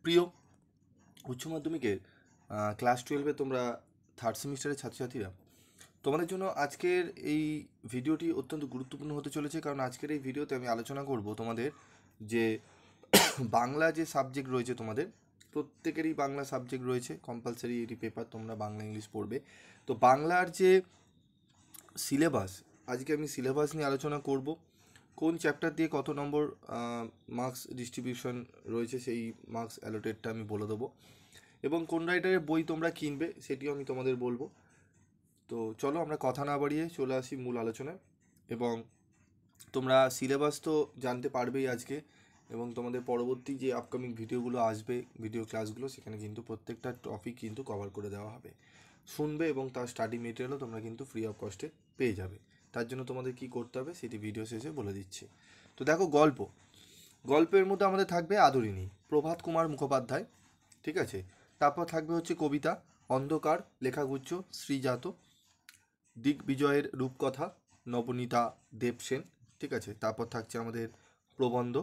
প্রিয় উচ্চ মাধ্যমিকের ক্লাস 12-এ তোমরা থার্ড সেমিস্টারের ছাত্রছাত্রীরা, তোমাদের জন্য আজকের এই ভিডিওটি অত্যন্ত গুরুত্বপূর্ণ হতে চলেছে। কারণ আজকের এই ভিডিওতে আমি আলোচনা করব তোমাদের যে বাংলা যে সাবজেক্ট রয়েছে, তোমাদের প্রত্যেকেরই বাংলা সাবজেক্ট রয়েছে, কম্পালসারি এটি পেপার, তোমরা বাংলা ইংলিশ পড়বে। তো বাংলার যে সিলেবাস, আজকে আমি সিলেবাস নিয়ে আলোচনা করব। কোন চ্যাপ্টার দিয়ে কত নম্বর মার্কস ডিস্ট্রিবিউশন রয়েছে সেই মার্কস অ্যালোটেডটা আমি বলে দেবো, এবং কোন রাইটারের বই তোমরা কিনবে সেটিও আমি তোমাদের বলবো। তো চলো আমরা কথা না বাড়িয়ে চলে আসি মূল আলোচনায়। এবং তোমরা সিলেবাস তো জানতে পারবেই আজকে, এবং তোমাদের পরবর্তী যে আপকামিং ভিডিওগুলো আসবে, ভিডিও ক্লাসগুলো, সেখানে কিন্তু প্রত্যেকটা টপিক কিন্তু কভার করে দেওয়া হবে। শুনবে এবং তার স্টাডি মেটেরিয়ালও তোমরা কিন্তু ফ্রি অফ কস্টে পেয়ে যাবে। তার জন্য তোমাদের কি করতে হবে সেটি ভিডিও শেষে বলে দিচ্ছি। তো দেখো, গল্পের মধ্যে আমাদের থাকবে আদরিণী, প্রভাত কুমার মুখোপাধ্যায়, ঠিক আছে। তারপর থাকবে হচ্ছে কবিতা, অন্ধকার লেখাগুচ্ছ, শ্রীজাত, দিগ্বিজয়ের রূপকথা, নবনীতা দেবসেন, ঠিক আছে। তারপর থাকছে আমাদের প্রবন্ধ,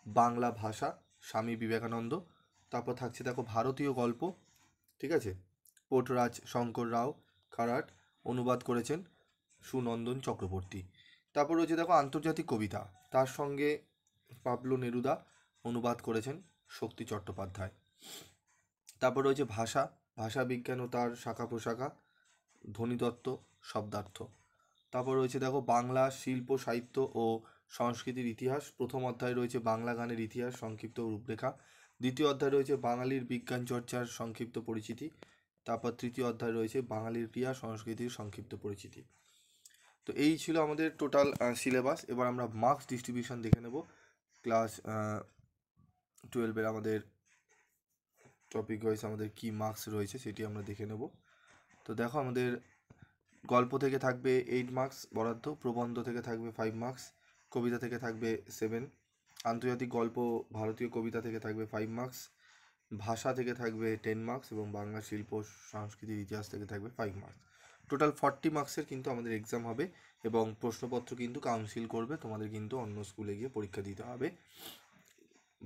বাংলা ভাষা, স্বামী বিবেকানন্দ। তারপর থাকছে দেখো ভারতীয় গল্প, ঠিক আছে, পোটরাজ শঙ্কর রাও খারাট, অনুবাদ করেছেন সুনন্দন চক্রবর্তী। তারপর রয়েছে দেখো আন্তর্জাতিক কবিতা, তার সঙ্গে পাবলো নেরুদা, অনুবাদ করেছেন শক্তি চট্টোপাধ্যায়। তারপর রয়েছে ভাষা বিজ্ঞান ও তার শাখা প্রশাখা, ধ্বনিতত্ত্ব, শব্দার্থ। তারপর রয়েছে দেখো বাংলা শিল্প সাহিত্য ও সংস্কৃতির ইতিহাস, প্রথম অধ্যায় রয়েছে বাংলা গানের ইতিহাস সংক্ষিপ্ত রূপরেখা, দ্বিতীয় অধ্যায় রয়েছে বাঙালির বিজ্ঞান চর্চার সংক্ষিপ্ত পরিচিতি, তারপর তৃতীয় অধ্যায় রয়েছে বাঙালির ক্রিয়া সংস্কৃতির সংক্ষিপ্ত পরিচিতি। তো এই ছিল আমাদের টোটাল সিলেবাস। এবার আমরা মার্কস ডিস্ট্রিবিউশন দেখে নেব। ক্লাস 12-এর আমাদের টপিক ওয়াইজ আমাদের কি মার্কস রয়েছে সেটি আমরা দেখে নেব। তো দেখো, আমাদের গল্প থেকে থাকবে 8 মার্কস বরাদ্দ, প্রবন্ধ থেকে থাকবে 5 মার্কস, কবিতা থেকে থাকবে 7, আন্তর্জাতিক গল্প ভারতীয় কবিতা থেকে থাকবে 5 মার্কস, ভাষা থেকে থাকবে 10 মার্কস, এবং বাংলা শিল্প সংস্কৃতির ইতিহাস থেকে থাকবে 5 মার্কস। টোটাল 40 মার্কসের কিন্তু আমাদের এক্সাম হবে, এবং প্রশ্নপত্র কিন্তু কাউন্সিল করবে। তোমাদের কিন্তু অন্য স্কুলে গিয়ে পরীক্ষা দিতে হবে,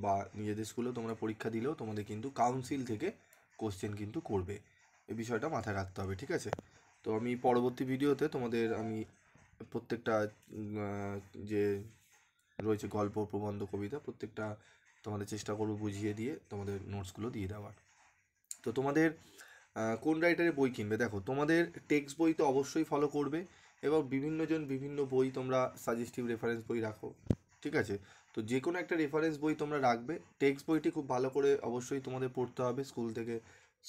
বা নিজেদের স্কুলেও তোমরা পরীক্ষা দিলেও তোমাদের কিন্তু কাউন্সিল থেকে কোশ্চেন কিন্তু করবে। এই বিষয়টা মাথায় রাখতে হবে, ঠিক আছে। তো আমি পরবর্তী ভিডিওতে তোমাদের আমি প্রত্যেকটা যে রয়েছে গল্প, প্রবন্ধ, কবিতা, প্রত্যেকটা তোমাদের চেষ্টা করবো বুঝিয়ে দিয়ে তোমাদের নোটসগুলো দিয়ে দেওয়ার। তো তোমাদের কোন রাইটারের বই কিনবে, দেখো তোমাদের টেক্সট বই তো অবশ্যই ফলো করবে, এবং বিভিন্নজন বিভিন্ন বই তোমরা সাজেস্টিভ রেফারেন্স বই রাখো, ঠিক আছে। তো যে কোনো একটা রেফারেন্স বই তোমরা রাখবে। টেক্সট বইটি খুব ভালো করে অবশ্যই তোমাদের পড়তে হবে,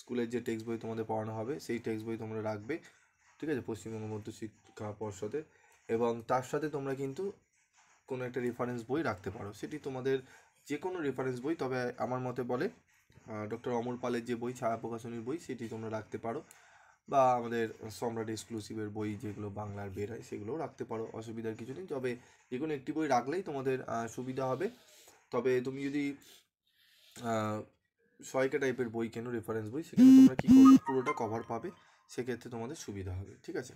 স্কুলের যে টেক্সট বই তোমাদের পড়ানো হবে সেই টেক্সট বই তোমরা রাখবে, ঠিক আছে, পশ্চিমবঙ্গ মধ্য শিক্ষা পর্ষদের। এবং তার সাথে তোমরা কিন্তু কোনো একটা রেফারেন্স বই রাখতে পারো, সেটি তোমাদের যে কোনো রেফারেন্স বই, তবে আমার মতে বলে ডক্টর অমর পালের যে বই, ছায়া প্রকাশনীর বই, সেটি তোমরা রাখতে পারো, বা আমাদের সম্রাট এক্সক্লুসিভের বই যেগুলো বাংলার বের হয় সেগুলোও রাখতে পারো, অসুবিধার কিছু নেই। তবে যে কোনো একটি বই রাখলেই তোমাদের সুবিধা হবে। তবে তুমি যদি সহায়িকা টাইপের বই কেনো, রেফারেন্স বই, সেখানে তোমরা কী করবে, পুরোটা কভার পাবে, সেক্ষেত্রে তোমাদের সুবিধা হবে, ঠিক আছে।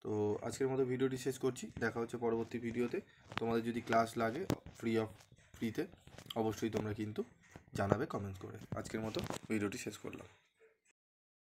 তো আজকের মতো ভিডিওটি শেষ করছি, দেখা হচ্ছে পরবর্তী ভিডিওতে। তোমাদের যদি ক্লাস লাগে ফ্রিতে, অবশ্যই তোমরা কিন্তু জানাবে কমেন্ট করে। আজকের মতো ভিডিওটি শেষ করলাম।